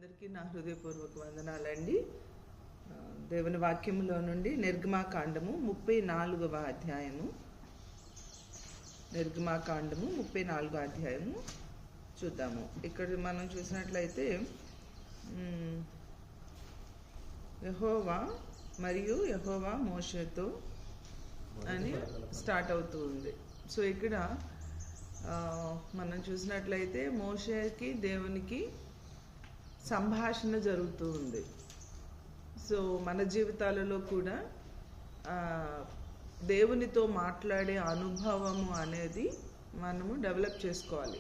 అందరికీ నా హృదయపూర్వక వందనాలండి. దేవుని వాక్యములో నుండి నిర్గమాకాండము 34వ అధ్యాయము నిర్గమాకాండము 34వ అధ్యాయము చూద్దాము. ఇక్కడ మనం చూసినట్లయితే యెహోవా మరియు యెహోవా మోషేతో అని స్టార్ట్ అవుతూ ఉంది. సో ఇక్కడ మనం చూసినట్లయితే మోషేకి దేవునికి సంభాషణ జరుగుతూ ఉంది. సో మన జీవితాలలో కూడా దేవునితో మాట్లాడే అనుభవము అనేది మనము డెవలప్ చేసుకోవాలి.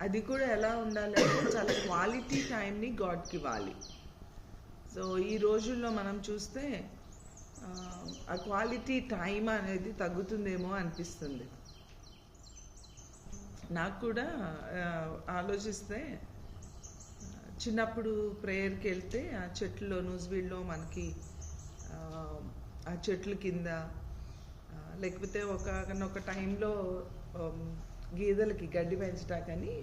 అది కూడా ఎలా ఉండాలంటే చాలా క్వాలిటీ టైంని గాడ్కి ఇవ్వాలి. సో ఈ రోజుల్లో మనం చూస్తే ఆ క్వాలిటీ టైం అనేది తగ్గుతుందేమో అనిపిస్తుంది. నాకు కూడా ఆలోచిస్తే చిన్నప్పుడు ప్రేయర్కి వెళ్తే ఆ చెట్లలో న్యూస్వీల్లో మనకి ఆ చెట్ల కింద లేకపోతే ఒక టైంలో గీదలకి గడ్డి పెంచటాకని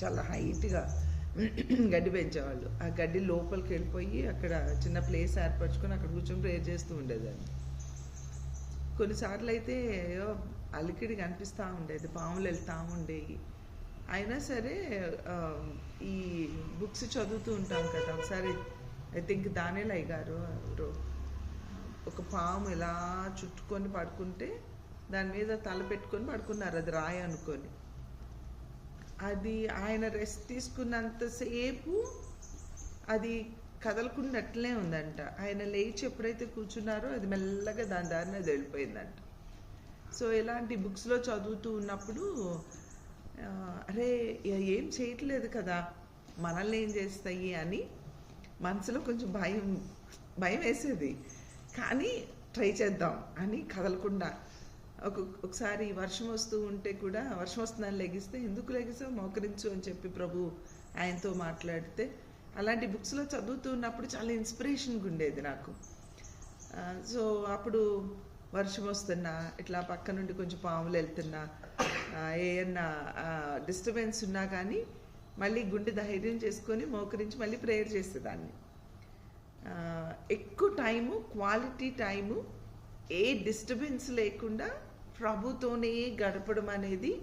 చాలా హైట్గా గడ్డి పెంచేవాళ్ళు. ఆ గడ్డి లోపలికి వెళ్ళిపోయి అక్కడ చిన్న ప్లేస్ ఏర్పరచుకొని అక్కడ కూర్చొని ప్రేయర్ చేస్తూ ఉండేదాన్ని. కొన్నిసార్లు అయితే అలికిడి కనిపిస్తూ ఉండేది, పాములు వెళ్తూ ఉండేవి. అయినా సరే ఈ బుక్స్ చదువుతూ ఉంటాం కదా. ఒకసారి ఐ థింక్ దానియేలు అయ్యగారు ఒక పాము ఇలా చుట్టుకొని పడుకుంటే దాని మీద తల పెట్టుకొని పడుకున్నారు, అది రాయి అనుకొని. అది ఆయన రెస్ట్ తీసుకున్నంతసేపు అది కదలకుండాట్లే ఉందంట. ఆయన లేచి ఎప్పుడైతే కూర్చున్నారో అది మెల్లగా దాని దారిని అది వెళ్ళిపోయిందంట. సో ఇలాంటి బుక్స్లో చదువుతూ ఉన్నప్పుడు అరే ఏం చేయట్లేదు కదా, మనల్ని ఏం చేస్తాయి అని మనసులో కొంచెం భయం వేసేది. కానీ ట్రై చేద్దాం అని కదలకుండా ఒకసారి వర్షం వస్తూ ఉంటే కూడా వర్షం వస్తుందని లెగిస్తే ఎందుకు లెగిసావు, మోకరించు అని చెప్పి ప్రభు ఆయనతో మాట్లాడితే అలాంటి బుక్స్లో చదువుతూ ఉన్నప్పుడు చాలా ఇన్స్పిరేషన్గా ఉండేది నాకు. సో అప్పుడు వర్షం వస్తున్నా ఇట్లా పక్క నుండి కొంచెం పాములు వెళ్తున్నా ఏమన్నా డిస్టర్బెన్స్ ఉన్నా కానీ మళ్ళీ గుండె ధైర్యం చేసుకొని మోకరించి మళ్ళీ ప్రేయర్ చేసేదాన్ని. ఎక్కువ టైము, క్వాలిటీ టైము, ఏ డిస్టర్బెన్స్ లేకుండా ప్రభుతోనే గడపడం అనేది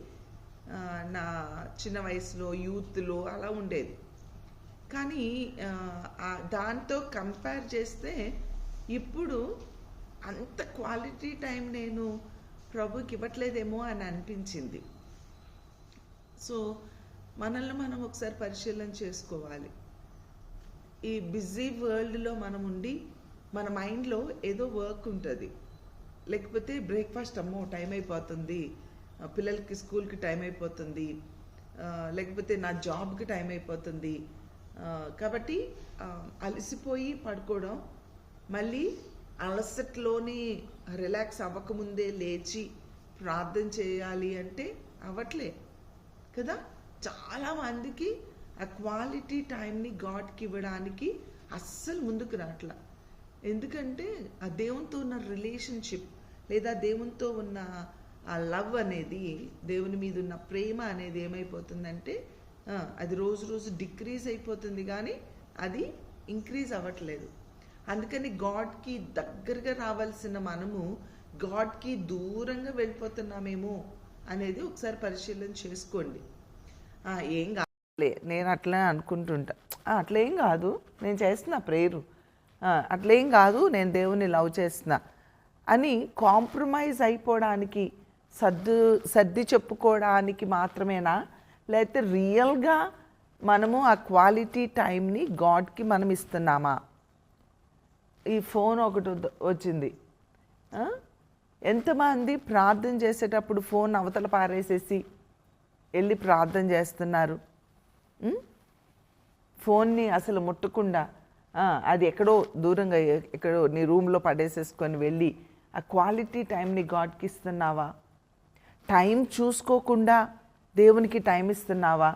నా చిన్న వయసులో యూత్లో అలా ఉండేది. కానీ దాంతో కంపేర్ చేస్తే ఇప్పుడు అంత క్వాలిటీ టైం నేను ప్రభుకి ఇవ్వట్లేదేమో అని అనిపించింది. సో మనల్ని మనం ఒకసారి పరిశీలన చేసుకోవాలి. ఈ బిజీ వరల్డ్లో మనం ఉండి మన మైండ్లో ఏదో వర్క్ ఉంటుంది, లేకపోతే బ్రేక్ఫాస్ట్ అమ్మో టైం అయిపోతుంది, పిల్లలకి స్కూల్కి టైం అయిపోతుంది, లేకపోతే నా జాబ్కి టైం అయిపోతుంది. కాబట్టి అలసిపోయి పడుకోవడం, మళ్ళీ అలసట్లోని రిలాక్స్ అవ్వకముందే లేచి ప్రార్థన చేయాలి అంటే అవ్వట్లే కదా. చాలామందికి ఆ క్వాలిటీ టైంని గాడ్కి ఇవ్వడానికి అస్సలు ముందుకు రావట్లా. ఎందుకంటే ఆ దేవునితో ఉన్న రిలేషన్షిప్ లేదా దేవునితో ఉన్న ఆ లవ్ అనేది, దేవుని మీద ఉన్న ప్రేమ అనేది ఏమైపోతుందంటే అది రోజు రోజు డిక్రీజ్ అయిపోతుంది కానీ అది ఇంక్రీజ్ అవ్వట్లేదు. అందుకని గాడ్కి దగ్గరగా రావాల్సిన మనము గాడ్కి దూరంగా వెళ్ళిపోతున్నామేమో అనేది ఒకసారి పరిశీలన చేసుకోండి. ఏం కాదులే, నేను అట్లా అనుకుంటుంటా, అట్లేం కాదు, నేను చేస్తున్నా ప్రేయరు, అట్లేం కాదు, నేను దేవుని లవ్ చేస్తున్నా అని కాంప్రమైజ్ అయిపోవడానికి, సర్ది చెప్పుకోవడానికి మాత్రమేనా, లేకపోతే రియల్గా మనము ఆ క్వాలిటీ టైంని గాడ్కి మనం ఇస్తున్నామా? ఈ ఫోన్ ఒకటి వచ్చింది, ఎంతమంది ప్రార్థన చేసేటప్పుడు ఫోన్ అవతల పారేసేసి వెళ్ళి ప్రార్థన చేస్తున్నారు. ఫోన్ని అసలు ముట్టకుండా అది ఎక్కడో దూరంగా ఎక్కడో నీ రూమ్లో పడేసేసుకొని వెళ్ళి ఆ క్వాలిటీ టైంని గాడ్కి ఇస్తున్నావా? టైం చూసుకోకుండా దేవునికి టైం ఇస్తున్నావా?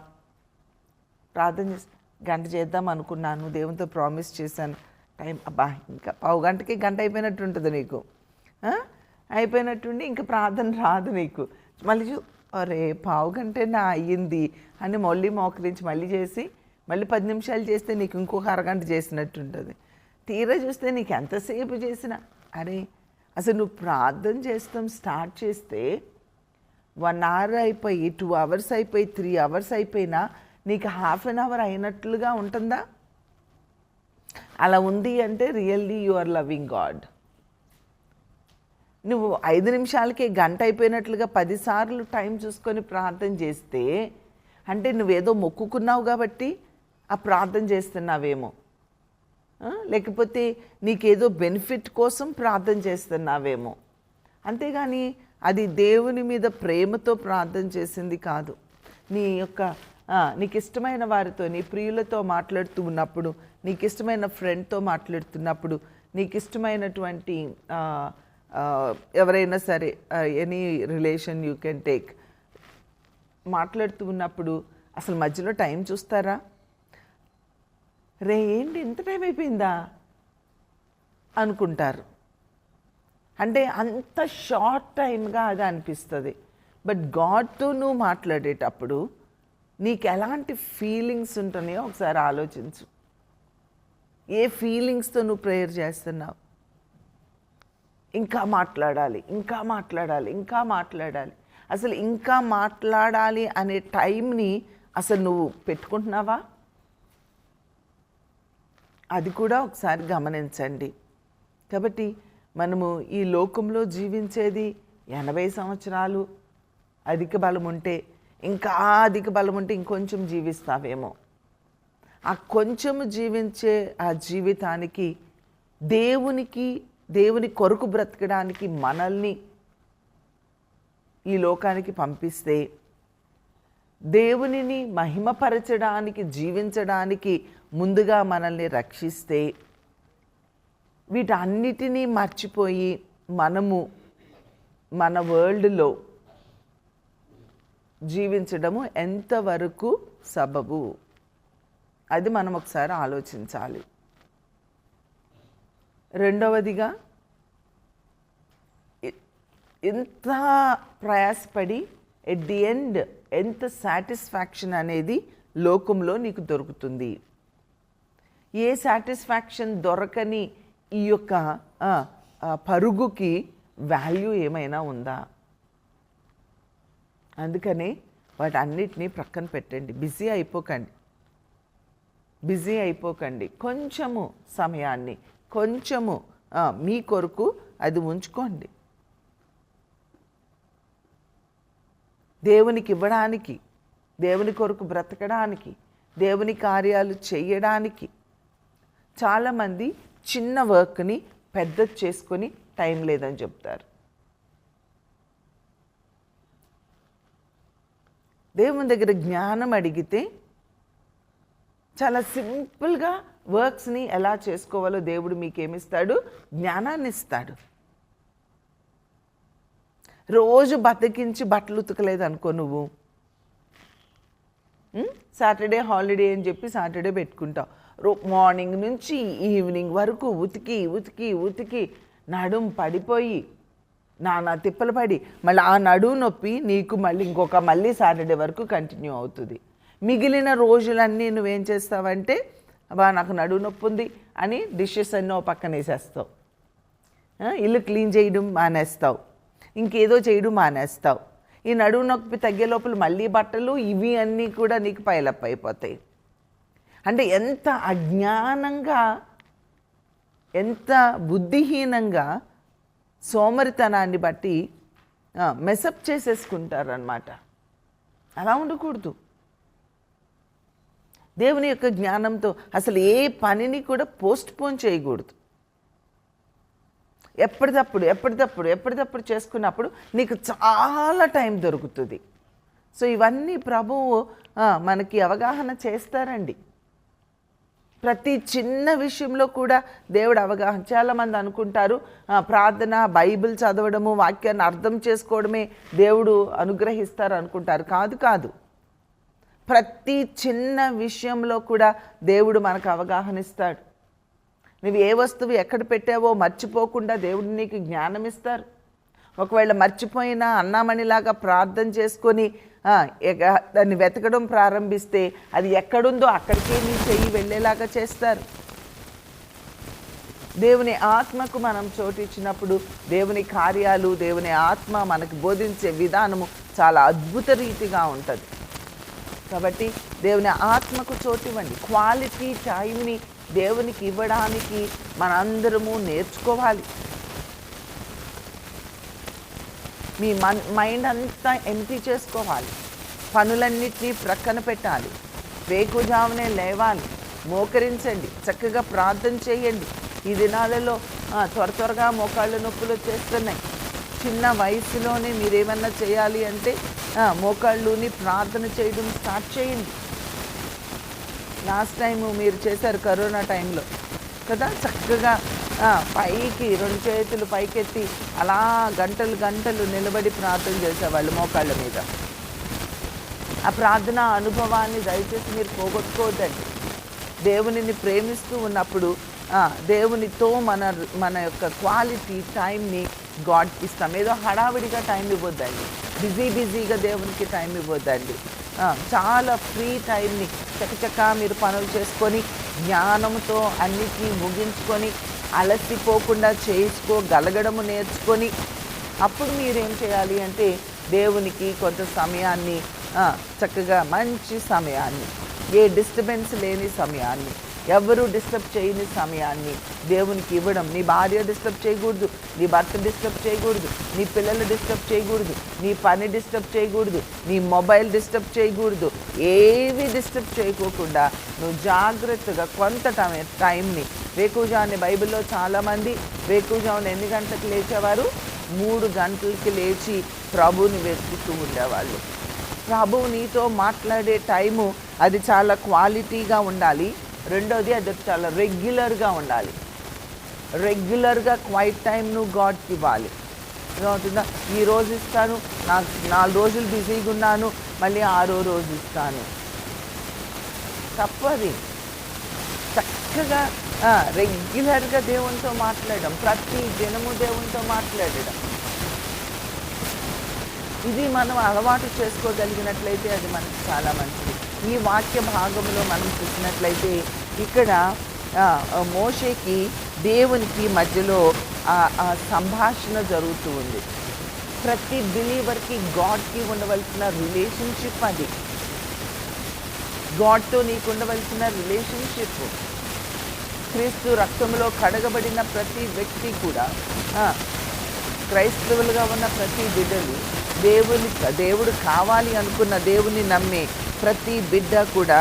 ప్రార్థన గంట చేద్దాం అనుకున్నాను, దేవునితో ప్రామిస్ చేశాను, టైం అబ్బా ఇంకా పావు గంటకి గంట అయిపోయినట్టు ఉంటుంది నీకు, అయిపోయినట్టుండి ఇంకా ప్రార్థన రాదు నీకు. మళ్ళీ అరే పావు గంటే నా అయ్యింది అని మళ్ళీ మోకరించి మళ్ళీ చేసి మళ్ళీ 10 నిమిషాలు చేస్తే నీకు ఇంకొక అరగంట చేసినట్టు ఉంటుంది. తీరా చూస్తే నీకు ఎంతసేపు చేసినా అరే అసలు నువ్వు ప్రార్థన చేస్తాం స్టార్ట్ చేస్తే 1 అవర్ అయిపోయి 2 అవర్స్ అయిపోయి 3 అవర్స్ అయిపోయినా నీకు హాఫ్ అన్ అవర్ అయినట్లుగా ఉంటుందా? అలా ఉంది అంటే really you are loving God. నువ్వు 5 నిమిషాలకే గంట అయిపోయినట్లుగా 10 సార్లు టైం చూసుకొని ప్రార్థన చేస్తే అంటే నువ్వేదో మొక్కుకున్నావు కాబట్టి ఆ ప్రార్థన చేస్తున్నావేమో, లేకపోతే నీకేదో బెనిఫిట్ కోసం ప్రార్థన చేస్తున్నావేమో. అంతేగాని అది దేవుని మీద ప్రేమతో ప్రార్థన చేసింది కాదు. నీకు ఇష్టమైన వారితో, నీ ప్రియులతో మాట్లాడుతూ ఉన్నప్పుడు, నీకు ఇష్టమైన ఫ్రెండ్తో మాట్లాడుతున్నప్పుడు, నీకు ఇష్టమైనటువంటి ఎవరైనా సరే any relation you can take, మాట్లాడుతూ ఉన్నప్పుడు అసలు మధ్యలో టైం చూస్తారా? రే ఏంటి ఇంత టైం అయిపోయిందా అనుకుంటారు. అంటే అంత షార్ట్ టైమ్గా అది అనిపిస్తుంది. బట్ గాడ్తో నువ్వు మాట్లాడేటప్పుడు నీకు ఎలాంటి ఫీలింగ్స్ ఉంటున్నాయో ఒకసారి ఆలోచించు. ఏ ఫీలింగ్స్తో నువ్వు ప్రేయర్ చేస్తున్నావు? ఇంకా మాట్లాడాలి, ఇంకా మాట్లాడాలి, ఇంకా మాట్లాడాలి. అసలు ఇంకా మాట్లాడాలి అనే టైంని అసలు నువ్వు పెట్టుకుంటున్నావా? అది కూడా ఒకసారి గమనించండి. కాబట్టి మనము ఈ లోకంలో జీవించేది 80 సంవత్సరాలు, అధిక బలం ఉంటే ఇంకా అధిక బలం ఉంటే ఇంకొంచెం జీవిస్తావేమో. ఆ కొంచెము జీవించే ఆ జీవితానికి దేవుని కొరకు బ్రతకడానికి మనల్ని ఈ లోకానికి పంపిస్తే, దేవునిని మహిమపరచడానికి జీవించడానికి ముందుగా మనల్ని రక్షిస్తే, వీటన్నిటినీ మర్చిపోయి మనము మన వరల్డ్లో జీవించడము ఎంతవరకు సబబు? అది మనం ఒకసారి ఆలోచించాలి. రెండవదిగా, ఎంత ప్రయాసపడి ఎట్ ది ఎండ్ ఎంత సాటిస్ఫాక్షన్ అనేది లోకంలో నీకు దొరుకుతుంది? ఏ సాటిస్ఫాక్షన్ దొరకని ఈ యొక్క పరుగుకి వాల్యూ ఏమైనా ఉందా? అందుకనే వాటన్నిటినీ ప్రక్కన పెట్టండి. బిజీ అయిపోకండి. కొంచెము సమయాన్ని, కొంచెము మీ కొరకు అది ఉంచుకోండి. దేవునికి ఇవ్వడానికి, దేవుని కొరకు బ్రతకడానికి, దేవుని కార్యాలు చేయడానికి. చాలామంది చిన్న వర్క్ని పెద్దది చేసుకొని టైం లేదని చెప్తారు. దేవుని దగ్గర జ్ఞానం అడిగితే చాలా సింపుల్గా వర్క్స్ని ఎలా చేసుకోవాలో దేవుడు మీకేమిస్తాడు? జ్ఞానాన్ని ఇస్తాడు. రోజు బతికించి బట్టలు ఉతకలేదు అనుకో, నువ్వు సాటర్డే హాలిడే అని చెప్పి సాటర్డే పెట్టుకుంటావు. మార్నింగ్ నుంచి ఈవినింగ్ వరకు ఉతికి నడుం పడిపోయి నానా తిప్పలు పడి మళ్ళీ ఆ నడుము నొప్పి నీకు మళ్ళీ సాటర్డే వరకు కంటిన్యూ అవుతుంది. మిగిలిన రోజులన్నీ నువ్వేం చేస్తావంటే నాకు నడుము నొప్పి ఉంది అని డిషెస్ అన్నీ పక్కన వేసేస్తావు, ఇల్లు క్లీన్ చేయడం మానేస్తావు, ఇంకేదో చేయడం మానేస్తావు. ఈ నడుము నొప్పి తగ్గే లోపల మళ్ళీ బట్టలు ఇవి అన్నీ కూడా నీకు పైలప్ అయిపోతాయి. అంటే ఎంత అజ్ఞానంగా, ఎంత బుద్ధిహీనంగా సోమరితనాన్ని బట్టి మెసప్ చేసేసుకుంటారనమాట. అలా ఉండకూడదు. దేవుని యొక్క జ్ఞానంతో అసలు ఏ పనిని కూడా పోస్ట్పోన్ చేయకూడదు. ఎప్పటికప్పుడు చేసుకున్నప్పుడు నీకు చాలా టైం దొరుకుతుంది. సో ఇవన్నీ ప్రభువు మనకి అవగాహన చేస్తారండి. ప్రతి చిన్న విషయంలో కూడా దేవుడు అవగాహన. చాలామంది అనుకుంటారు ప్రార్థన, బైబిల్ చదవడము, వాక్యాన్ని అర్థం చేసుకోవడమే దేవుడు అనుగ్రహిస్తారు అనుకుంటారు. కాదు. ప్రతి చిన్న విషయంలో కూడా దేవుడు మనకు అవగాహన ఇస్తాడు. నువ్వు ఏ వస్తువు ఎక్కడ పెట్టావో మర్చిపోకుండా దేవుడు నీకు జ్ఞానం ఇస్తారు. ఒకవేళ మర్చిపోయినా అన్నామణిలాగా ప్రార్థన చేసుకొని దాన్ని వెతకడం ప్రారంభిస్తే అది ఎక్కడుందో అక్కడికే మీ చెయ్యి వెళ్ళేలాగా చేస్తారు. దేవుని ఆత్మకు మనం చోటు ఇచ్చినప్పుడు దేవుని కార్యాలు, దేవుని ఆత్మ మనకు బోధించే విధానము చాలా అద్భుత రీతిగా ఉంటుంది. కాబట్టి దేవుని ఆత్మకు చోటు ఇవ్వండి. క్వాలిటీ టైంని దేవునికి ఇవ్వడానికి మనందరము నేర్చుకోవాలి. మీ మైండ్ అంతా ఎంప్టీ చేసుకోవాలి. పనులన్నిటినీ ప్రక్కన పెట్టాలి. వేకుజామునే లేవాలి, మోకరించండి, చక్కగా ప్రార్థన చేయండి. ఈ దినాలలో త్వరగా మోకాళ్ళ నొప్పులు వచ్చేస్తున్నాయి. చిన్న వయసులోనే మీరేమన్నా చేయాలి అంటే మోకాళ్ళుని ప్రార్థన చేయడం స్టార్ట్ చేయండి. లాస్ట్ టైము మీరు చేశారు కరోనా టైంలో కదా, చక్కగా పైకి 2 చేతులు పైకెత్తి అలా గంటలు నిలబడి ప్రార్థన చేసేవాళ్ళు మోకాళ్ళ మీద. ఆ ప్రార్థన అనుభవాన్ని దయచేసి మీరు పోగొట్టుకోవద్దండి. దేవునిని ప్రేమిస్తూ ఉన్నప్పుడు దేవునితో మన యొక్క క్వాలిటీ టైంని గాడ్కి ఇస్తాం. ఏదో హడావిడిగా టైం ఇవ్వద్దండి, బిజీగా దేవునికి టైం ఇవ్వద్దండి. చాలా ఫ్రీ టైంని చకచకా మీరు పనులు చేసుకొని జ్ఞానంతో అన్నిటినీ ముగించుకొని అలసిపోకుండా చేసుకోగలగడము నేర్చుకొని అప్పుడు మీరేం చేయాలి అంటే దేవునికి కొంత సమయాన్ని, చక్కగా మంచి సమయాన్ని, ఏ డిస్టర్బెన్స్ లేని సమయాన్ని, ఎవరు డిస్టర్బ్ చేయని సమయాన్ని దేవునికి ఇవ్వడం. నీ భార్య డిస్టర్బ్ చేయకూడదు, నీ భర్త డిస్టర్బ్ చేయకూడదు, నీ పిల్లలు డిస్టర్బ్ చేయకూడదు, నీ పని డిస్టర్బ్ చేయకూడదు, నీ మొబైల్ డిస్టర్బ్ చేయకూడదు. ఏవి డిస్టర్బ్ చేయకోకుండా నువ్వు జాగ్రత్తగా కొంత టైంని వేకుజాన్ని, బైబిల్లో చాలామంది వేకుజామున ఎన్ని గంటలకు లేచేవారు? 3 గంటలకి లేచి ప్రభువుని వెతుకుతూ ఉండేవాళ్ళు. ప్రభువు నీతో మాట్లాడే టైము అది చాలా క్వాలిటీగా ఉండాలి. రెండోది అది చాలా రెగ్యులర్గా ఉండాలి. రెగ్యులర్గా క్వైట్ టైం నువ్వు గాడ్కి ఇవ్వాలి. ఏమవుతుందా? ఈరోజు ఇస్తాను, నాకు 4 రోజులు బిజీగా ఉన్నాను, మళ్ళీ 6వ రోజు ఇస్తాను. తప్పది. చక్కగా రెగ్యులర్గా దేవునితో మాట్లాడడం, ప్రతి దినము దేవునితో మాట్లాడడం, ఇది మనం అలవాటు చేసుకోగలిగినట్లయితే అది మనకు చాలా మంచిది. ఈ వాక్య భాగంలో మనం చూసినట్లయితే ఇక్కడ మోషేకి దేవునికి మధ్యలో సంభాషణ జరుగుతూ ఉంది. ప్రతి బిలీవర్కి గాడ్కి ఉండవలసిన రిలేషన్షిప్ అది. గాడ్తో నీకు ఉండవలసిన రిలేషన్షిప్. క్రీస్తు రక్తంలో కడగబడిన ప్రతి వ్యక్తి కూడా, క్రైస్తవులుగా ఉన్న ప్రతి బిడ్డలు, దేవుడు కావాలి అనుకున్న దేవుని నమ్మే ప్రతి బిడ్డ కూడా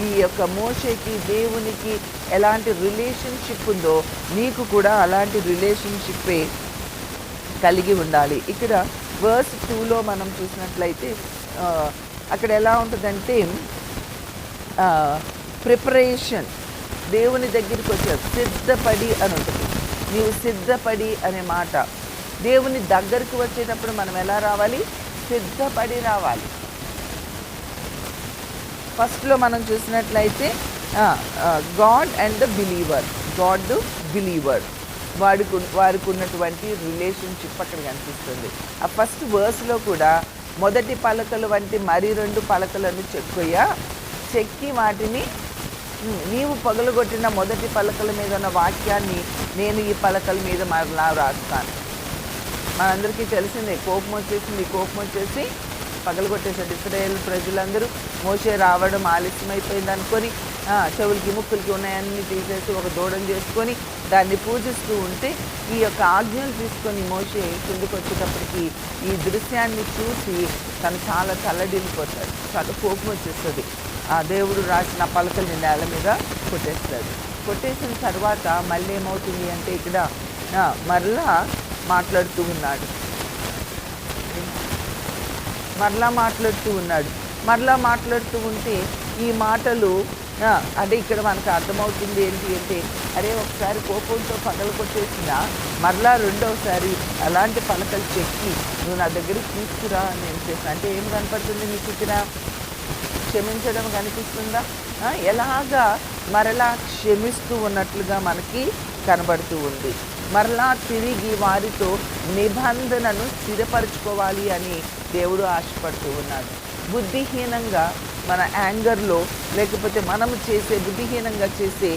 ఈ యొక్క మోషేకి దేవునికి ఎలాంటి రిలేషన్షిప్ ఉందో నీకు కూడా అలాంటి రిలేషన్షిప్పే కలిగి ఉండాలి. ఇక్కడ వర్స్ 2లో మనం చూసినట్లయితే అక్కడ ఎలా ఉంటుందంటే ప్రిపరేషన్, దేవుని దగ్గరికి వచ్చారు, సిద్ధపడి అని ఉంటుంది. నీవు సిద్ధపడి అనే మాట, దేవుని దగ్గరికి వచ్చేటప్పుడు మనం ఎలా రావాలి? సిద్ధపడి రావాలి. ఫస్ట్లో మనం చూసినట్లయితే God and the believer, God believer, వారికి ఉన్నటువంటి రిలేషన్షిప్ అక్కడ కనిపిస్తుంది. ఆ ఫస్ట్ వర్స్లో కూడా మొదటి పలకలు వంటి మరి 2 పలకలను చెక్కి వాటిని నీవు పగలగొట్టిన మొదటి పలకల మీద ఉన్న వాక్యాన్ని నేను ఈ పలకల మీద మరలా రాస్తాను. మనందరికీ తెలిసిందే, కోపం వచ్చేసి పగలగొట్టేసాడు ఇశ్రాయేలు ప్రజలందరూ. మోషే రావడం ఆలస్యమైపోయింది అనుకొని చెవులకి ముక్కులకి ఉన్నాయన్నీ తీసేసి ఒక దూడం చేసుకొని దాన్ని పూజిస్తూ ఉంటే ఈ యొక్క ఆజ్ఞలు తీసుకొని మోషే కిందకు వచ్చేటప్పటికి ఈ దృశ్యాన్ని చూసి తను చాలా తల్లడిల్లిపోతాడు. చాలా కోపం వచ్చేస్తుంది. ఆ దేవుడు రాసిన పలకల్ని నేల మీద కొట్టేస్తాడు. కొట్టేసిన తర్వాత మళ్ళీ ఏమవుతుంది అంటే ఇక్కడ మరలా మాట్లాడుతూ ఉన్నాడు. మరలా మాట్లాడుతూ ఉంటే ఈ మాటలు అంటే ఇక్కడ మనకు అర్థమవుతుంది ఏంటి అంటే, అరే ఒకసారి కోపంతో పగలు కొట్టేసిన మరలా రెండవసారి అలాంటి పలకలు చెక్కి నువ్వు నా దగ్గరికి తీసుకురా అని నేను చేస్తాను. అంటే ఏం కనపడుతుంది నీకు ఇక్కడ? క్షమించడం కనిపిస్తుందా? ఎలాగా మరలా క్షమిస్తూ ఉన్నట్లుగా మనకి కనబడుతూ ఉంది. మరలా తిరిగి వారితో నిబంధనను స్థిరపరచుకోవాలి అని దేవుడు ఆశపడుతూ ఉన్నాడు. బుద్ధిహీనంగా మన యాంగర్లో, లేకపోతే మనము చేసే బుద్ధిహీనంగా చేసే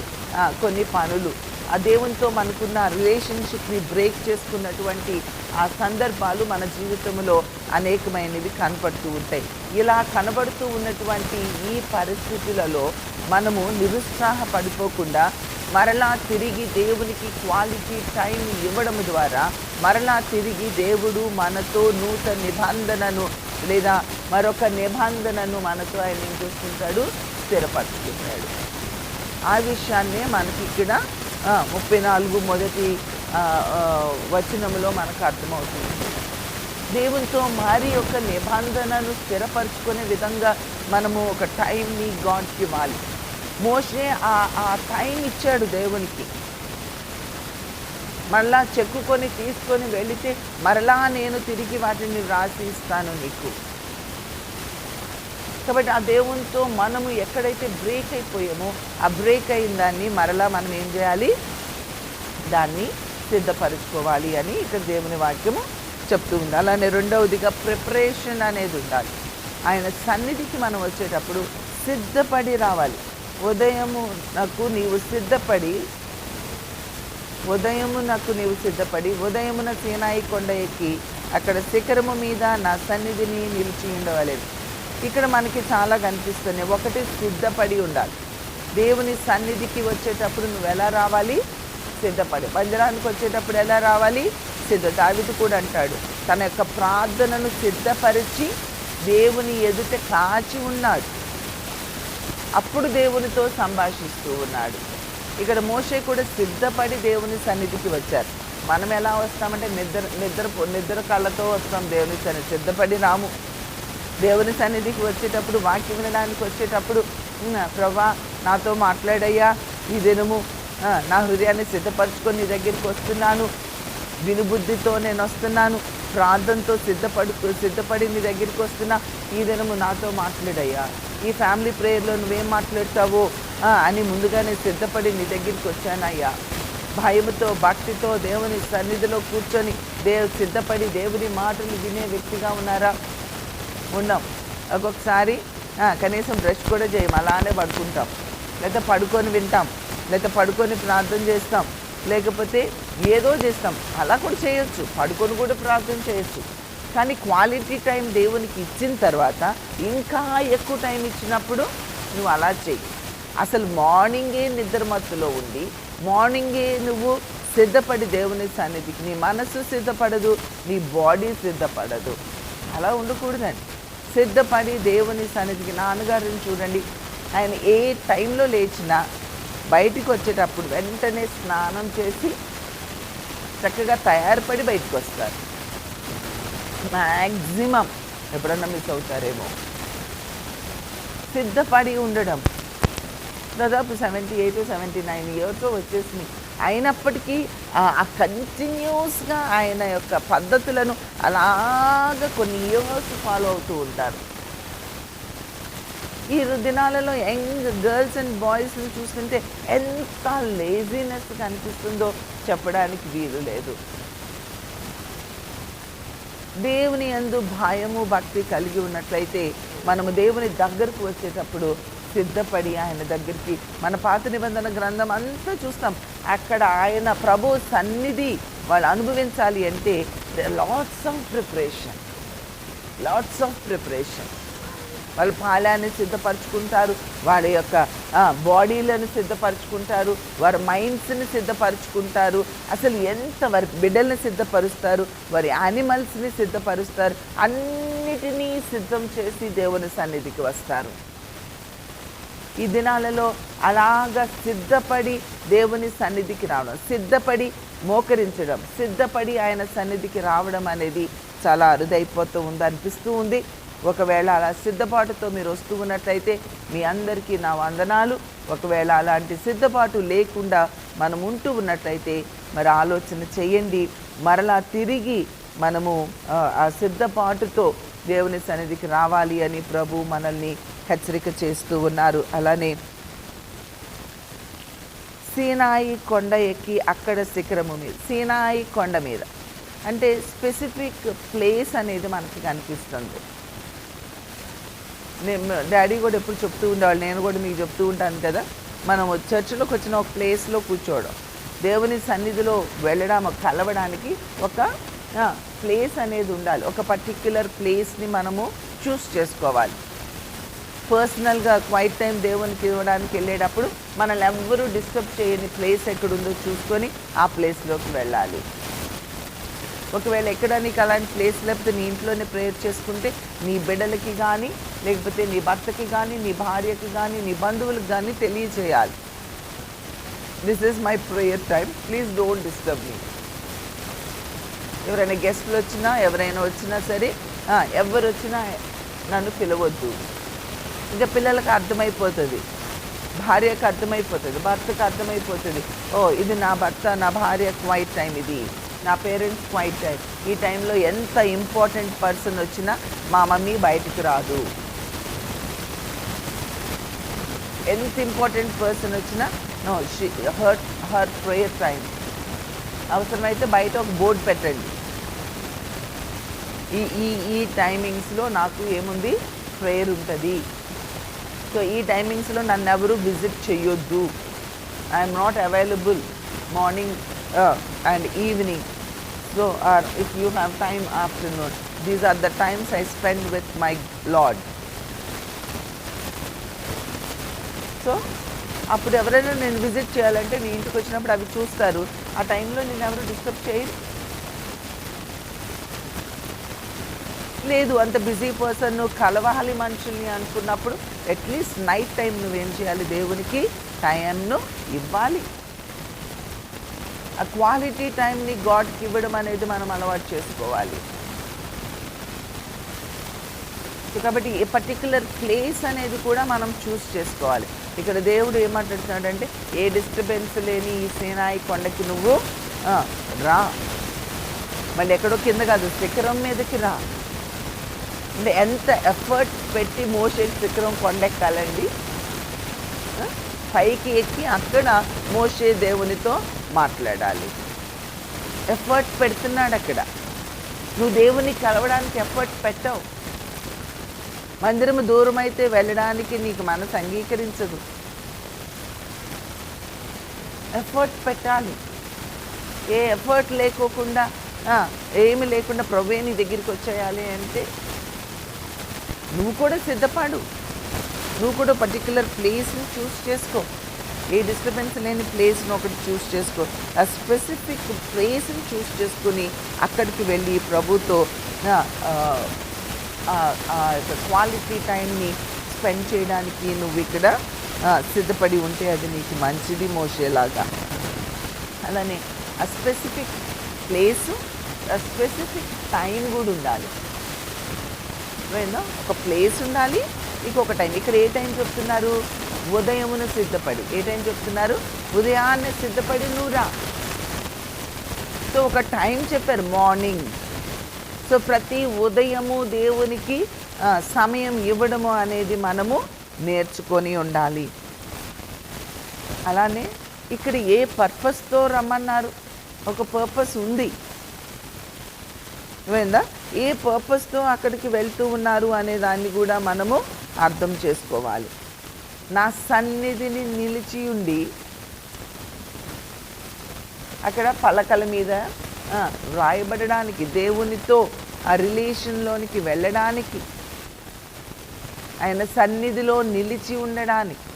కొన్ని పనులు, ఆ దేవునితో మనకున్న రిలేషన్షిప్ని బ్రేక్ చేసుకున్నటువంటి ఆ సందర్భాలు మన జీవితంలో అనేకమైనవి కనపడుతూ ఉంటాయి. ఇలా కనబడుతూ ఉన్నటువంటి ఈ పరిస్థితులలో మనము నిరుత్సాహపడిపోకుండా మరలా తిరిగి దేవునికి క్వాలిటీ టైం ఇవ్వడం ద్వారా మరలా తిరిగి దేవుడు మనతో నూతన నిబంధనను లేదా మరొక నిబంధనను మనతో ఆయన ఏం చేస్తుంటాడు, స్థిరపరుచుకుంటాడు. ఆ విషయాన్నే మనకి ఇక్కడ 34 మొదటి వచనంలో మనకు అర్థమవుతుంది. దేవునితో మరి ఒక నిబంధనను స్థిరపరచుకునే విధంగా మనము ఒక టైంని గాడ్కి ఇవ్వాలి. మోషే ఆ టైం ఇచ్చాడు దేవునికి. మరలా చెక్కుకొని తీసుకొని వెళితే మరలా నేను తిరిగి వాటిని వ్రాసి ఇస్తాను నీకు. కాబట్టి ఆ దేవునితో మనము ఎక్కడైతే బ్రేక్ అయిపోయామో ఆ బ్రేక్ అయిన దాన్ని మరలా మనం ఏం చేయాలి, దాన్ని సిద్ధపరచుకోవాలి అని ఇక్కడ దేవుని వాక్యము చెప్తూ ఉంది. అలానే రెండవదిగా ప్రిపరేషన్ అనేది ఉండాలి. ఆయన సన్నిధికి మనం వచ్చేటప్పుడు సిద్ధపడి రావాలి. ఉదయమునకు నీవు సిద్ధపడి ఉదయమున సీనాయి కొండ ఎక్కి అక్కడ శిఖరము మీద నా సన్నిధిని నిలిచి ఉండవలేదు. ఇక్కడ మనకి చాలా కనిపిస్తున్నాయి. ఒకటి, సిద్ధపడి ఉండాలి. దేవుని సన్నిధికి వచ్చేటప్పుడు నువ్వు ఎలా రావాలి, సిద్ధపడి. మందిరానికి వచ్చేటప్పుడు ఎలా రావాలి, దావీదు కూడా అంటాడు, తన యొక్క ప్రార్థనను సిద్ధపరిచి దేవుని ఎదుట కాచి ఉన్నాడు. అప్పుడు దేవునితో సంభాషిస్తూ ఉన్నాడు. ఇక్కడ మోషే కూడా సిద్ధపడి దేవుని సన్నిధికి వచ్చారు. మనం ఎలా వస్తామంటే నిద్ర కళ్ళతో వస్తాం దేవుని సన్నిధి, సిద్ధపడి రాము. దేవుని సన్నిధికి వచ్చేటప్పుడు, వాక్యం వినడానికి వచ్చేటప్పుడు, ప్రభా నాతో మాట్లాడయ్యా, ఈ దినము నా హృదయాన్ని సిద్ధపరచుకొని నీ దగ్గరికి వస్తున్నాను, వినుబుద్ధితో నేను వస్తున్నాను, ప్రార్థనతో సిద్ధపడి నీ దగ్గరికి వస్తున్నా, ఈ దినము నాతో మాట్లాడయ్యా, ఈ ఫ్యామిలీ ప్రేయర్లో నువ్వేం మాట్లాడతావో అని ముందుగానే సిద్ధపడి నీ దగ్గరికి వచ్చానయ్యా. భయముతో భక్తితో దేవుని సన్నిధిలో కూర్చొని సిద్ధపడి దేవుని మాటలు వినే వ్యక్తిగా ఉన్నారా? ఉన్నాం. ఒక్కొక్కసారి కనీసం బ్రష్ కూడా చేయం, అలానే పడుకుంటాం, లేదా పడుకొని వింటాం, లేదా పడుకొని ప్రార్థన చేస్తాం, లేకపోతే ఏదో చేస్తాం. అలా కూడా చేయొచ్చు, పడుకొని కూడా ప్రార్థన చేయొచ్చు. కానీ క్వాలిటీ టైం దేవునికి ఇచ్చిన తర్వాత ఇంకా ఎక్కువ టైం ఇచ్చినప్పుడు నువ్వు అలా చెయ్యి. అసలు మార్నింగే నిద్రమత్తులో ఉండి మార్నింగే నువ్వు సిద్ధపడి దేవుని సన్నిధికి, నీ మనసు సిద్ధపడదు, నీ బాడీ సిద్ధపడదు. అలా ఉండకూడదండి. సిద్ధపడి దేవుని సన్నిధికి. నాన్నగారిని చూడండి, ఆయన ఏ టైంలో లేచినా బయటికి వచ్చేటప్పుడు వెంటనే స్నానం చేసి చక్కగా తయారుపడి బయటకు వస్తారు. మ్యాక్సిమం ఎప్పుడన్నా మిస్ అవుతారేమో. సిద్ధపడి ఉండడం. దాదాపు 78, 79 ఇయర్స్ వచ్చేసినాయి. అయినప్పటికీ కంటిన్యూస్గా ఆయన యొక్క పద్ధతులను అలాగ కొన్ని ఇయర్స్ ఫాలో అవుతూ ఉంటారు. ఈ దినాలలో యంగ్ గర్ల్స్ అండ్ బాయ్స్ని చూస్తుంటే ఎంత లేజినెస్ కనిపిస్తుందో చెప్పడానికి వీలు లేదు. దేవుని యందు భయము భక్తి కలిగి ఉన్నట్లయితే మనము దేవుని దగ్గరకు వచ్చేటప్పుడు సిద్ధపడి ఆయన దగ్గరికి, మన పాత నిబంధన గ్రంథం అంతా చూస్తాం, అక్కడ ఆయన ప్రభు సన్నిధి వాళ్ళు అనుభవించాలి అంటే లాట్స్ ఆఫ్ ప్రిపరేషన్. వాళ్ళు పాలాన్ని సిద్ధపరచుకుంటారు, వాళ్ళ యొక్క బాడీలను సిద్ధపరచుకుంటారు, వారి మైండ్స్ని సిద్ధపరచుకుంటారు, అసలు ఎంత వారి బిడ్డల్ని సిద్ధపరుస్తారు, వారి యానిమల్స్ని సిద్ధపరుస్తారు, అన్నిటినీ సిద్ధం చేసి దేవుని సన్నిధికి వస్తారు. ఈ దినాలలో అలాగా సిద్ధపడి దేవుని సన్నిధికి రావడం, సిద్ధపడి మోకరించడం, సిద్ధపడి ఆయన సన్నిధికి రావడం అనేది చాలా అరుదైపోతూ అనిపిస్తూ ఉంది. ఒకవేళ అలా సిద్ధపాటుతో మీరు వస్తూ ఉన్నట్లయితే మీ అందరికీ నా వందనాలు. ఒకవేళ అలాంటి సిద్ధపాటు లేకుండా మనం ఉంటూ ఉన్నట్లయితే మరి ఆలోచన చేయండి. మరలా తిరిగి మనము ఆ సిద్ధపాటుతో దేవుని సన్నిధికి రావాలి అని ప్రభు మనల్ని హెచ్చరిక చేస్తూ ఉన్నారు. అలానే సీనాయి కొండ ఎక్కి అక్కడ శిఖరము మీద, సీనాయి కొండ మీద అంటే స్పెసిఫిక్ ప్లేస్ అనేది మనకి కనిపిస్తుంది. డాడీ కూడా ఎప్పుడు చెప్తూ ఉండేవాళ్ళు, నేను కూడా మీకు చెప్తూ ఉంటాను కదా, మనం చర్చిలోకి వచ్చిన ఒక ప్లేస్లో కూర్చోవడం, దేవుని సన్నిధిలో వెళ్ళడం, కలవడానికి ఒక ప్లేస్ అనేది ఉండాలి. ఒక పర్టిక్యులర్ ప్లేస్ని మనము చూస్ చేసుకోవాలి. పర్సనల్గా క్వైట్ టైం దేవునికి ఇవ్వడానికి వెళ్ళేటప్పుడు మనల్ని ఎవ్వరూ డిస్టర్బ్ చేయని ప్లేస్ ఎక్కడుందో చూసుకొని ఆ ప్లేస్లోకి వెళ్ళాలి. ఒకవేళ ఎక్కడ నీకు అలాంటి ప్లేస్ లేకపోతే నీ ఇంట్లోనే ప్రేయర్ చేసుకుంటే నీ బిడ్డలకి కానీ, లేకపోతే నీ భర్తకి కానీ, నీ భార్యకి కానీ, నీ బంధువులకు కానీ తెలియచేయాలి. This is my prayer time, please don't disturb me. ఎవరైనా గెస్ట్లు వచ్చినా, ఎవరైనా వచ్చినా సరే, ఎవరు వచ్చినా నన్ను పిలవద్దు. ఇంకా పిల్లలకు అర్థమైపోతుంది, భార్యకు అర్థమైపోతుంది, భర్తకు అర్థమైపోతుంది, ఓ ఇది నా భర్త, నా భార్య క్వైట్ టైం, ఇది నా పేరెంట్స్ క్వైట్ టైం. ఈ టైంలో ఎంత ఇంపార్టెంట్ పర్సన్ వచ్చినా మా మమ్మీ బయటికి రాదు. ఎంత ఇంపార్టెంట్ పర్సన్ వచ్చినా నో, హర్ ప్రేయర్ టైం. అవసరమైతే బయట ఒక బోర్డు పెట్టండి, ఈ టైమింగ్స్లో నాకు ఏముంది, ప్రేయర్ ఉంటుంది. సో ఈ టైమింగ్స్లో నన్ను ఎవరు విజిట్ చేయొద్దు. I'm not available morning and evening. So or if you have time afternoon, these are the times I spend with my Lord. So అప్పుడు ఎవరైనా నేను విజిట్ చేయాలంటే నీ ఇంటికి వచ్చినప్పుడు అవి చూస్తారు. ఆ టైంలో నేను ఎవరు డిస్టర్బ్ చేయరు. లేదు అంత బిజీ పర్సన్, కలవాలి మనుషుల్ని అనుకున్నప్పుడు అట్లీస్ట్ నైట్ టైం నువ్వేం చేయాలి, దేవునికి టైంను ఇవ్వాలి. ఆ క్వాలిటీ టైంని గాడ్కి ఇవ్వడం అనేది మనం అలవాటు చేసుకోవాలి. కాబట్టి ఏ పర్టికులర్ ప్లేస్ అనేది కూడా మనం చూస్ చేసుకోవాలి. ఇక్కడ దేవుడు ఏమంటున్నాడంటే, ఏ డిస్టర్బెన్స్ లేని ఈ సీనాయి కొండకి నువ్వు రా. మళ్ళీ ఎక్కడో కింద కాదు, శిఖరం మీదకి రా. అంటే ఎంత ఎఫర్ట్ పెట్టి మోషే శిఖరం కొండెక్కాలండి. పైకి ఎక్కి అక్కడ మోషే దేవునితో మాట్లాడాలి. ఎఫర్ట్ పెడుతున్నాడు అక్కడ. నువ్వు దేవుని కలవడానికి ఎఫర్ట్ పెట్టావు. మందిరము దూరం అయితే వెళ్ళడానికి నీకు మనసు అంగీకరించదు. ఎఫర్ట్ పెట్టాలి. ఏ ఎఫర్ట్ లేకోకుండా, ఏమి లేకుండా ప్రభువే నీ దగ్గరికి వచ్చేయాలి అంటే నువ్వు కూడా సిద్ధపడు. నువ్వు కూడా పర్టికులర్ ప్లేస్ని చూస్ చేసుకో. ఏ డిస్టర్బెన్స్ లేని ప్లేస్ని ఒకటి చూస్ చేసుకో. ఆ స్పెసిఫిక్ ప్లేస్ని చూస్ చేసుకుని అక్కడికి వెళ్ళి ప్రభుతో క్వాలిటీ టైంని స్పెండ్ చేయడానికి నువ్వు ఇక్కడ సిద్ధపడి ఉంటే అది నీకు మంచిది మోషేలాగా. అలానే ఆ స్పెసిఫిక్ ప్లేసు, ఆ స్పెసిఫిక్ టైం కూడా ఉండాలి. ఒక ప్లేస్ ఉండాలి, ఇంకొక టైం. ఇక్కడ ఏ టైం చెప్తున్నారు, ఉదయమును సిద్ధపడి. ఏ టైం చెప్తున్నారు, ఉదయాన్నే సిద్ధపడి నువ్వు రా. సో ఒక టైం చెప్పారు, మార్నింగ్. సో ప్రతి ఉదయము దేవునికి సమయం ఇవ్వడము అనేది మనము నేర్చుకొని ఉండాలి. అలానే ఇక్కడ ఏ పర్పస్తో రమ్మన్నారు, ఒక పర్పస్ ఉంది. ఏమైందా, ఏ పర్పస్తో అక్కడికి వెళ్తూ ఉన్నారు అనే దాన్ని కూడా మనము అర్థం చేసుకోవాలి. నా సన్నిధిని నిలిచి ఉండి అక్కడ పలకల మీద రాయబడడానికి, దేవునితో ఆ రిలేషన్లోనికి వెళ్ళడానికి, ఆయన సన్నిధిలో నిలిచి ఉండడానికి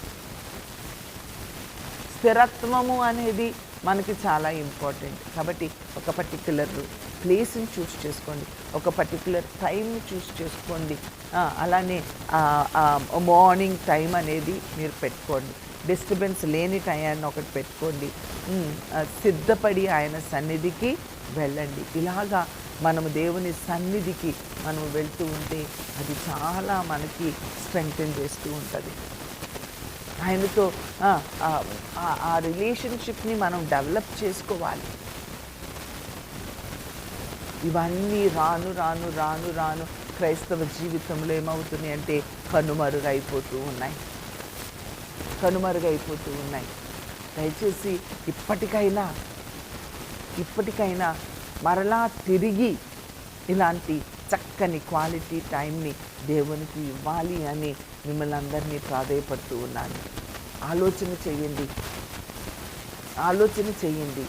స్థిరత్వము అనేది మనకి చాలా ఇంపార్టెంట్. కాబట్టి ఒక పర్టిక్యులర్ ప్లేస్ని చూస్ చేసుకోండి, ఒక పర్టిక్యులర్ టైంని చూస్ చేసుకోండి. అలానే మార్నింగ్ టైం అనేది మీరు పెట్టుకోండి. డిస్టర్బెన్స్ లేని టైంని ఒకటి పెట్టుకోండి. సిద్ధపడి ఆయన సన్నిధికి వెళ్ళండి. ఇలాగా మనము దేవుని సన్నిధికి మనం వెళ్తూ ఉంటే అది చాలా మనకి స్ట్రెంగ్తెన్ చేస్తూ ఉంటుంది. ఆయనతో ఆ రిలేషన్షిప్ని మనం డెవలప్ చేసుకోవాలి. ఇవన్నీ రాను రాను రాను రాను క్రైస్తవ జీవితంలో ఏమవుతున్నాయి అంటే కనుమరుగైపోతూ ఉన్నాయి. దయచేసి ఇప్పటికైనా మరలా తిరిగి ఇలాంటి చక్కని క్వాలిటీ టైంని దేవునికి ఇవ్వాలి అని మిమ్మల్ని అందరినీ ప్రాధేయపడుతూ ఉన్నాను. ఆలోచన చేయండి.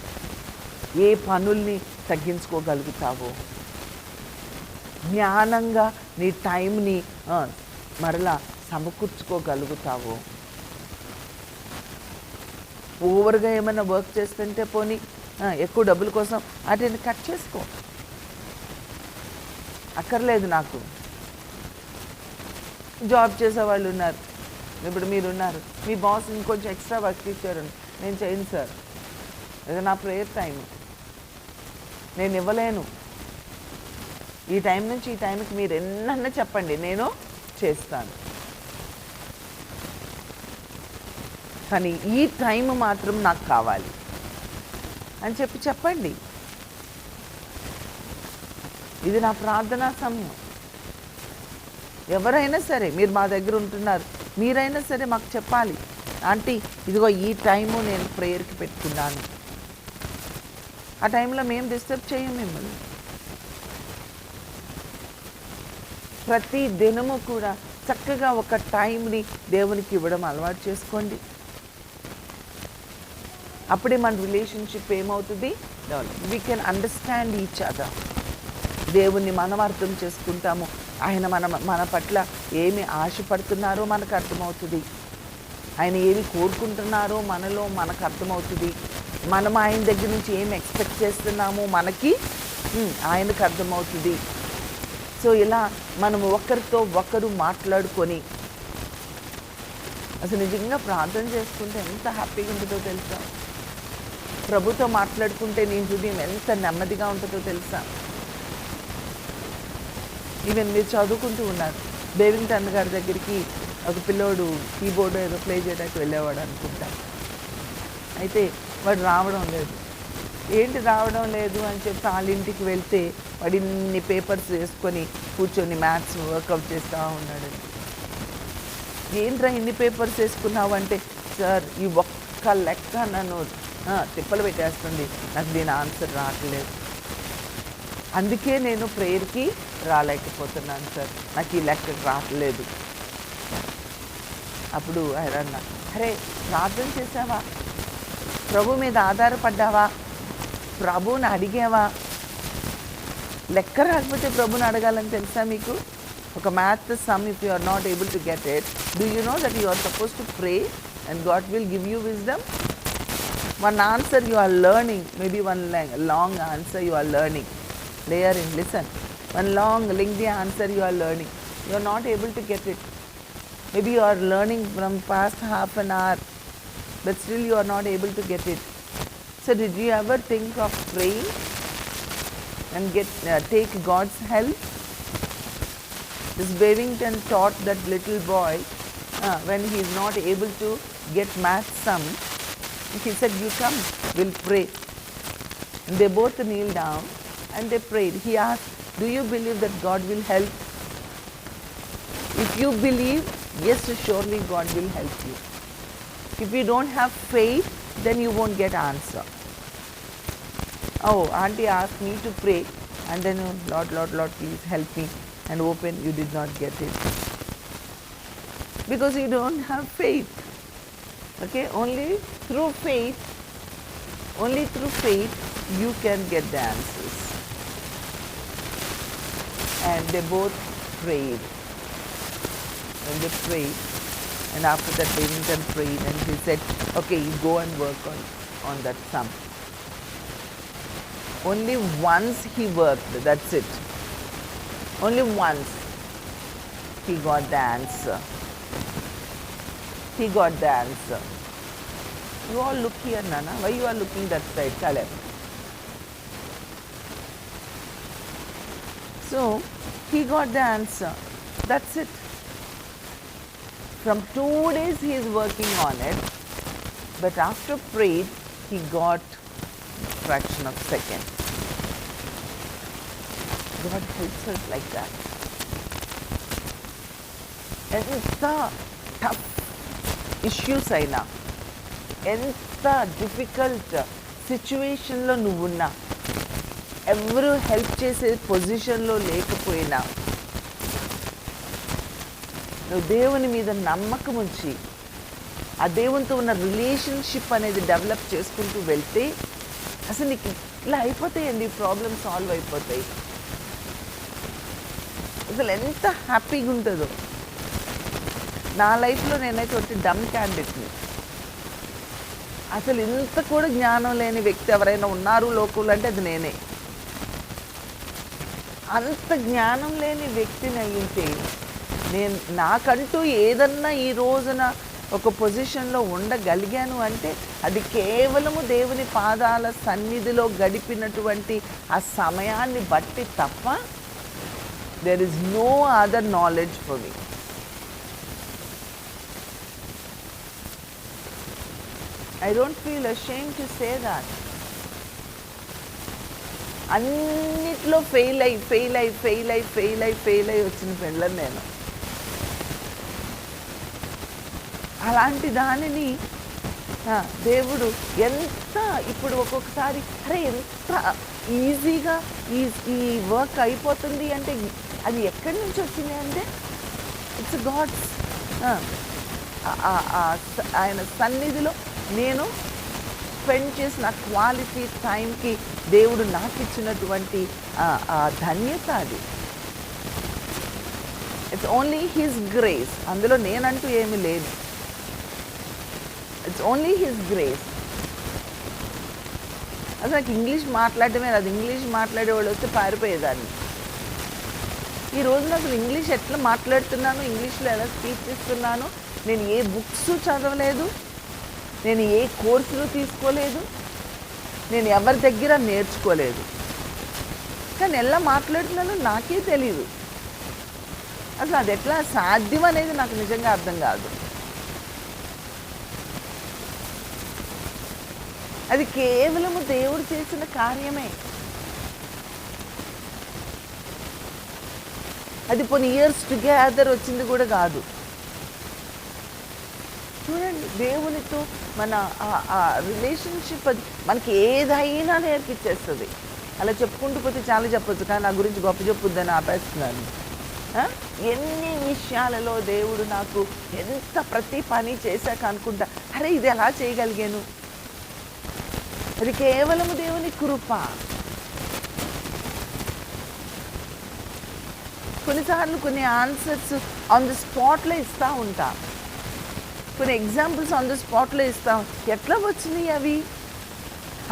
ఏ పనుల్ని తగ్గించుకోగలుగుతావో, జ్ఞానంగా నీ టైంని మరలా సమకూర్చుకోగలుగుతావో. ఓవర్గా ఏమైనా వర్క్ చేస్తుంటే పోనీ ఎక్కువ డబ్బుల కోసం వాటిని కట్ చేసుకో, అక్కర్లేదు. నాకు జాబ్ చేసేవాళ్ళు ఉన్నారు, ఇప్పుడు మీరున్నారు, మీ బాస్ ఇంకొంచెం ఎక్స్ట్రా వర్క్ ఇచ్చారు, నేను చేయను సార్, ఇది నా ప్రేయర్ టైం, నేను ఇవ్వలేను, ఈ టైం నుంచి ఈ టైంకి మీరు ఎన్నన్నా చెప్పండి, నేను చేస్తాను, కానీ ఈ టైం మాత్రం నాకు కావాలి అని చెప్పండి. ఇది నా ప్రార్థనా సమయం. ఎవరైనా సరే, మీరు మా దగ్గర ఉంటున్నారు, మీరైనా సరే మాకు చెప్పాలి, ఆంటీ ఇదిగో ఈ టైము నేను ప్రేయర్కి పెట్టుకున్నాను. ఆ టైంలో మేము డిస్టర్బ్ చేయం మిమ్మల్ని. ప్రతి దినము కూడా చక్కగా ఒక టైంని దేవునికి ఇవ్వడం అలవాటు చేసుకోండి. అప్పుడే మన రిలేషన్షిప్ ఏమవుతుంది, we can understand each other. దేవుణ్ణి మనం అర్థం చేసుకుంటాము, ఆయన మన పట్ల ఏమి ఆశపడుతున్నారో మనకు అర్థమవుతుంది, ఆయన ఏమి కోరుకుంటున్నారో మనకు అర్థమవుతుంది, మనం ఆయన దగ్గర నుంచి ఏమి ఎక్స్పెక్ట్ చేస్తున్నామో ఆయనకు అర్థమవుతుంది. సో ఇలా మనం ఒకరితో ఒకరు మాట్లాడుకొని అసలు నిజంగా ప్రార్థన చేసుకుంటే ఎంత హ్యాపీగా ఉంటుందో తెలుసా? ప్రభుతో మాట్లాడుకుంటే నీ హృదయం ఎంత నెమ్మదిగా ఉంటుందో తెలుసా? ఈవెన్ మీరు చదువుకుంటూ ఉన్నారు, బేవింగ్టన్ గారి దగ్గరికి ఒక పిల్లోడు కీబోర్డ్ ఏదో ప్లే చేయడానికి వెళ్ళేవాడు అనుకుంటా. అయితే వాడు రావడం లేదు. ఏంటి రావడం లేదు అని చెప్పి వాళ్ళ ఇంటికి వెళ్తే వాడు ఇన్ని పేపర్స్ వేసుకొని కూర్చొని మ్యాథ్స్ వర్కౌట్ చేస్తూ ఉన్నాడు. ఏంట్రా ఇన్ని పేపర్స్ వేసుకున్నావు అంటే, సార్ ఈ ఒక్క లెక్క నన్ను తిప్పలు పెట్టేస్తుంది, నాకు దీని ఆన్సర్ రావట్లేదు, అందుకే నేను ప్రేయర్కి రాలేకపోతున్నాను సార్, నాకు ఈ లెక్క రావట్లేదు. అప్పుడు ఆయన అన్నా, అరే ప్రార్థన చేసావా, ప్రభు మీద ఆధారపడ్డావా, ప్రభువుని అడిగావా? లెక్క రాకపోతే ప్రభుని అడగాలని తెలుసా మీకు? ఒక math sum if you are not able to get it, do you know that you are suppose to pray and God will give you wisdom? One answer you are learning, maybe one long answer you are learning. Layering, listen. One long, lengthy answer you are learning. You are not able to get it. Maybe you are learning from past half an hour, but still you are not able to get it. So did you ever think of praying and take God's help? This Bevington taught that little boy when he is not able to get math sum. He said, you come, we'll pray. And they both kneeled down and they prayed. He asked, do you believe that God will help? If you believe, yes, surely God will help you. If you don't have faith, then you won't get answer. Oh, auntie asked me to pray and then, Lord, please help me and open. You did not get it. Because you don't have faith. Okay, only through faith you can get the answers. And they both prayed. And they prayed, and after that Bevington prayed and he said, okay, you go and work on that sum. Only once he worked, that's it. Only once he got the answer. He got the answer. You all look here, Nana. Why you are looking that side? Caleb. So, he got the answer. That's it. From 2 days he is working on it. But after prayed, he got fraction of second. God helps us like that. ఎంత tough issues అయినా, ఎంత difficult సిచ్యువేషన్లో నువ్వున్నా, ఎవరు help చేసే పొజిషన్లో లేకపోయినా నువ్వు దేవుని మీద నమ్మకం ఉంచి ఆ దేవునితో ఉన్న రిలేషన్షిప్ అనేది డెవలప్ చేసుకుంటూ వెళ్తే అసలు నీకు ఇలా అయిపోతాయండి, ప్రాబ్లమ్ సాల్వ్ అయిపోతాయి. అసలు ఎంత హ్యాపీగా ఉంటుందో. నా లైఫ్లో నేనైతే ఒకటి డమ్ క్యాండిడేట్ని. అసలు ఇంత కూడా జ్ఞానం లేని వ్యక్తి ఎవరైనా ఉన్నారు లోకంలో అంటే అది నేనే. అంత జ్ఞానం లేని వ్యక్తిని అయ్యింటే నేను నాకంటూ ఏదన్నా ఈ రోజున ఒక పొజిషన్లో ఉండగలిగాను అంటే అది కేవలము దేవుని పాదాల సన్నిధిలో గడిపినటువంటి ఆ సమయాన్ని బట్టి తప్ప there is no other knowledge for me. I don't feel ashamed to say that. అన్నిట్లో ఫెయిల్ అయి వచ్చిన పెళ్ళని నేను. అలాంటి దానిని దేవుడు ఎంత ఇప్పుడు ఒక్కొక్కసారి అరే ఎంత ఈజీగా ఈ వర్క్ అయిపోతుంది అంటే అది ఎక్కడి నుంచి వచ్చింది అంటే ఇట్స్ గాడ్స్. ఆయన సన్నిధిలో నేను స్పెండ్ చేసిన క్వాలిటీ టైంకి దేవుడు నాకు ఇచ్చినటువంటి ధన్యత అది. It's only his grace. అందులో నేనంటూ ఏమీ లేదు. It's only his grace. అసలు నాకు ఇంగ్లీష్ మాట్లాడటమే రాదు. ఇంగ్లీష్ మాట్లాడేవాళ్ళు వస్తే పారిపోయేదాన్ని. ఈ రోజున అసలు ఇంగ్లీష్ ఎట్లా మాట్లాడుతున్నాను, ఇంగ్లీష్లో ఎలా స్పీచ్ ఇస్తున్నాను, నేను ఏ బుక్స్ చదవలేదు, నేను ఏ కోర్సులు తీసుకోలేదు, నేను ఎవరి దగ్గర నేర్చుకోలేదు. కానీ ఎలా మాట్లాడుతున్నానో నాకే తెలీదు. అసలు అది ఎట్లా సాధ్యం అనేది నాకు నిజంగా అర్థం కాదు. అది కేవలము దేవుడు చేసిన కార్యమే. అది కొన్ని ఇయర్స్ టుగెదర్ వచ్చింది కూడా కాదు. చూడండి, దేవునితో మన రిలేషన్షిప్ అది మనకి ఏదైనా నేర్పించేస్తుంది. అలా చెప్పుకుంటూ పోతే చాలా చెప్పొచ్చు, కానీ నా గురించి గొప్ప చెప్పొద్దని ఆపేస్తున్నాను. ఎన్ని విషయాలలో దేవుడు నాకు ఎంత ప్రతి పని చేశాక అనుకుంటా అరే ఇది ఎలా చేయగలిగాను. అది కేవలము దేవుని కృప. కొన్నిసార్లు కొన్ని ఆన్సర్స్ ఆన్ ది స్పాట్లో ఇస్తూ ఉంటా, కొన్ని ఎగ్జాంపుల్స్ ఆన్ ది స్పాట్లో ఇస్తాం. ఎట్లా వచ్చినాయి అవి?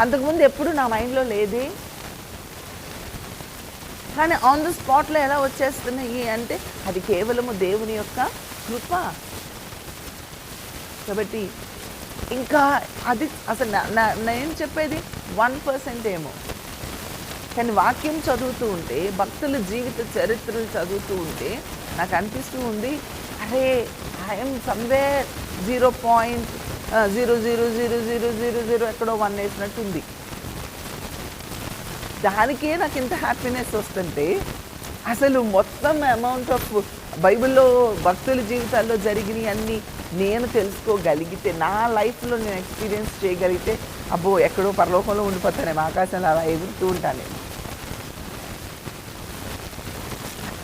అంతకుముందు ఎప్పుడు నా మైండ్లో లేదే, కానీ ఆన్ ది స్పాట్లో ఎలా వచ్చేస్తున్నాయి అంటే అది కేవలము దేవుని యొక్క కృప. కాబట్టి ఇంకా అది అసలు నేను చెప్పేది 1% ఏమో, కానీ వాక్యం చదువుతూ ఉంటే, భక్తుల జీవిత చరిత్రలు చదువుతూ ఉంటే నాకు అనిపిస్తూ ఉంది అరే ఐఎమ్ సమ్వేర్ 0.00000 ఎక్కడో 1 వేసినట్టుంది. దానికే నాకు ఇంత హ్యాపీనెస్ వస్తుంటే అసలు మొత్తం అమౌంట్ ఆఫ్ బైబిల్లో భక్తుల జీవితాల్లో జరిగినవి అన్నీ నేను తెలుసుకోగలిగితే, నా లైఫ్లో నేను ఎక్స్పీరియన్స్ చేయగలిగితే అబ్బో ఎక్కడో పరలోకంలో ఉండిపోతానేమో, ఆకాశంలో అలా ఎగురుతూ ఉంటాను.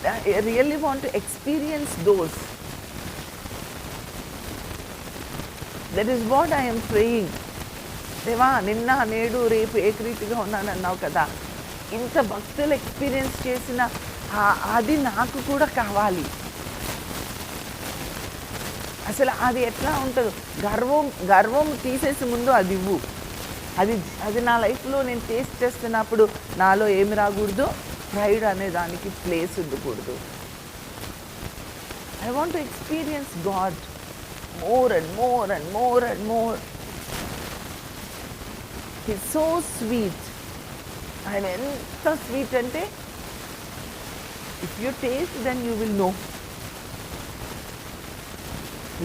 I really want to experience those. That is what I am praying. దేవా, నిన్న నేడు రేపు ఏకరీతిగా ఉన్నానన్నావు కదా, ఇంత భక్తులు ఎక్స్పీరియన్స్ చేసిన అది నాకు కూడా కావాలి. అసలు అది ఎట్లా ఉంటుందో, గర్వం తీసేసి ముందు అది ఇవ్వు. అది నా లైఫ్లో నేను టేస్ట్ చేస్తున్నప్పుడు నాలో ఏమి రాకూడదు, ప్రైడ్ అనే దానికి ప్లేస్ ఉండకూడదు. I want to experience God more and more and more and more. He's so sweet. ఆయన ఎంత స్వీట్ అంటే if you taste then you will know.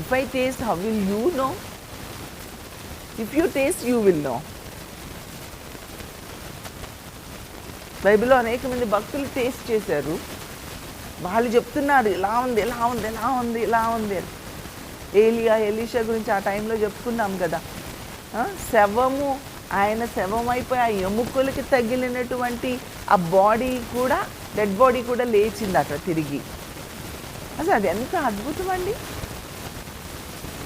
If I taste how will you know? If you taste you will know. బైబిల్లో అనేక మంది భక్తులు taste చేశారు, వాళ్ళు చెప్తున్నారు ఇలా ఉంది ఇలా ఉంది ఇలా ఉంది ఇలా ఉంది అని. ఎలీషా గురించి ఆ టైంలో చెప్పుకున్నాం కదా, శవము ఆయన శవమైపోయి ఆ ఎముకలకి తగిలినటువంటి ఆ బాడీ కూడా, డెడ్ బాడీ కూడా లేచింది అక్కడ తిరిగి. అసలు అది ఎంత అద్భుతం అండి.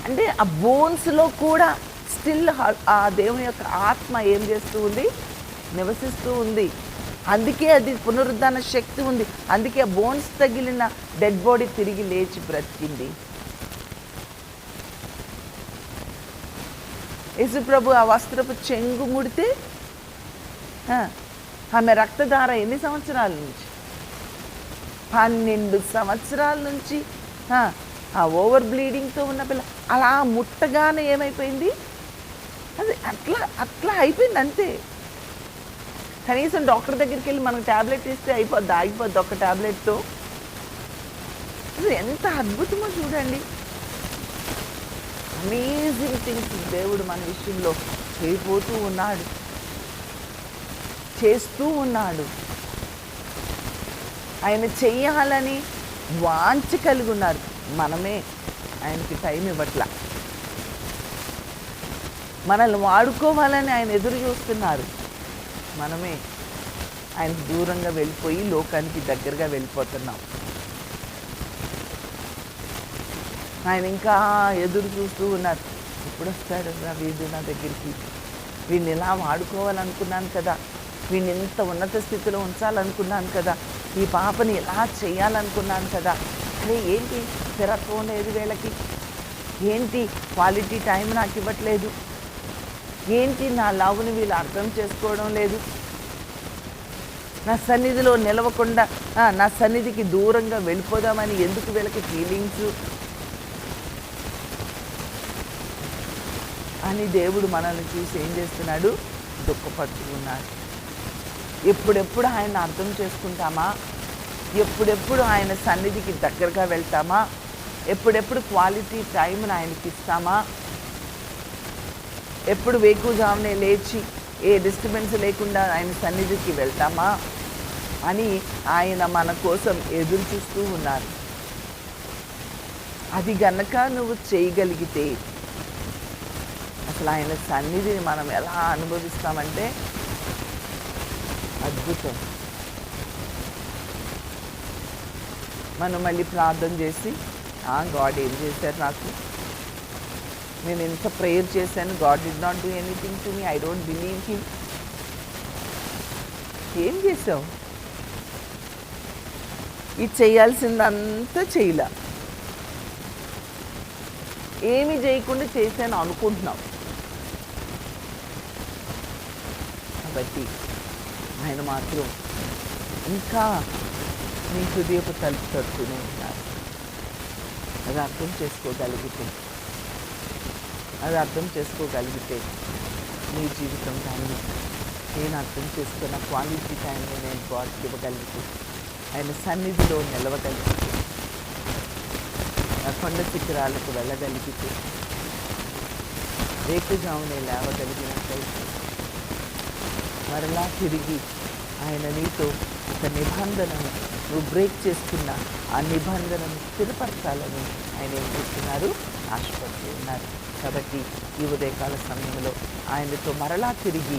అంటే ఆ బోన్స్లో కూడా స్టిల్ ఆ దేవుని యొక్క ఆత్మ ఏం చేస్తూ ఉంది, నివసిస్తూ ఉంది. అందుకే అది పునరుద్ధాన శక్తి ఉంది. అందుకే ఆ బోన్స్ తగిలిన డెడ్ బాడీ తిరిగి లేచి బ్రతికింది. యేసుప్రభు ఆ వస్త్రపు చెంగు ముడితే ఆమె రక్తధార ఎన్ని సంవత్సరాల నుంచి, 12 సంవత్సరాల నుంచి ఆ ఓవర్ బ్లీడింగ్తో ఉన్న పిల్ల అలా ముట్టగానే ఏమైపోయింది, అది అట్లా అయిపోయింది అంతే. కనీసం డాక్టర్ దగ్గరికి వెళ్ళి మనకు ట్యాబ్లెట్ ఇస్తే ఆగిపోద్ది ఒక ట్యాబ్లెట్తో. అది ఎంత అద్భుతమో చూడండి. అమేజింగ్ థింగ్స్ దేవుడు మన విషయంలో చేస్తూ ఉన్నాడు. ఆయన చెయ్యాలని వాంఛ కలిగి ఉన్నారు. మనమే ఆయనకి టైం ఇవ్వట్లా. మనల్ని వాడుకోవాలని ఆయన ఎదురు చూస్తున్నారు. మనమే ఆయనకు దూరంగా వెళ్ళిపోయి లోకానికి దగ్గరగా వెళ్ళిపోతున్నాం. ఆయన ఇంకా ఎదురు చూస్తూ ఉన్నారు. ఎప్పుడు వస్తాడు వీడు నా దగ్గరికి, వీడిని ఇలా వాడుకోవాలనుకున్నాను కదా, వీడిని ఇంత ఉన్నత స్థితిలో ఉంచాలనుకున్నాను కదా, ఈ పాపని ఇలా చేయాలనుకున్నాను కదా, అరే ఏంటి స్థిరత్వం లేదు వీళ్ళకి, ఏంటి క్వాలిటీ టైం నాకు ఇవ్వట్లేదు, ఏంటి నా లవ్ని వీళ్ళు అర్థం చేసుకోవడం లేదు, నా సన్నిధిలో నిలవకుండా నా సన్నిధికి దూరంగా వెళ్ళిపోదామని ఎందుకు వీళ్ళకి ఫీలింగ్స్ అని దేవుడు మనల్ని చూసి ఏం చేస్తున్నాడు, దుఃఖపడుతున్నాడు. ఎప్పుడెప్పుడు ఆయన అర్థం చేసుకుంటామా, ఎప్పుడెప్పుడు ఆయన సన్నిధికి దగ్గరగా వెళ్తామా, ఎప్పుడెప్పుడు క్వాలిటీ టైంని ఆయనకి ఇస్తామా, ఎప్పుడు వేకుజామునే లేచి ఏ డిస్టర్బెన్స్ లేకుండా ఆయన సన్నిధికి వెళ్తామా అని ఆయన మన కోసం ఎదురు చూస్తూ ఉన్నారు. అది గనక నువ్వు చేయగలిగితే అసలు ఆయన సన్నిధిని మనం ఎలా అనుభవిస్తామంటే అద్భుతం. మనం మళ్ళీ ప్రార్థన చేసి గాడ్ ఏం చేశారు నాకు, నేను ఎంత ప్రేయర్ చేశాను, God did not do anything to me, I don't believe him. ఏం చేసావు? ఇది చేయాల్సిందంతా చేయలే, ఏమి చేయకుండా చేశాను అనుకుంటున్నావు. కాబట్టి ఆయన మాత్రం ఇంకా నీ హృదయపు తలుపు తడుతూనే ఉన్నారు. అది అర్థం చేసుకోగలిగితే నీ జీవితం దాన్ని నేను అర్థం చేసుకున్న క్వాలిటీ టైంలో నేను గాడ్కి ఇవ్వగలిగితే, ఆయన సన్నిధిలో నిలవగలిగితే, ఆ కొండ శిఖరాలకు వెళ్ళగలిగితే, వేకుజామునే లేవగలిగినట్లయితే, మరలా తిరిగి ఆయన నీతో ఒక నిబంధనను నువ్వు బ్రేక్ చేసుకున్న ఆ నిబంధనను స్థిరపరచాలని ఆయన ఏం చేస్తున్నారు, ఆశపడుతూ ఉన్నారు. కాబట్టి ఈ ఉదయకాల సమయంలో ఆయనతో మరలా తిరిగి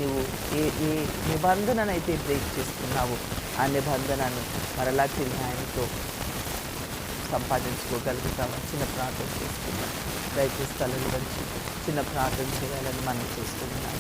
నువ్వు ఏ నిబంధననైతే బ్రేక్ చేసుకున్నావో ఆ నిబంధనను మరలా తిరిగి ఆయనతో సంపాదించుకోగలుగుతాము. చిన్న ప్రార్థన చేసుకున్నాం. దయచేసి తలలు వంచి చిన్న ప్రార్థన చేయాలని మనం చేస్తున్నాం.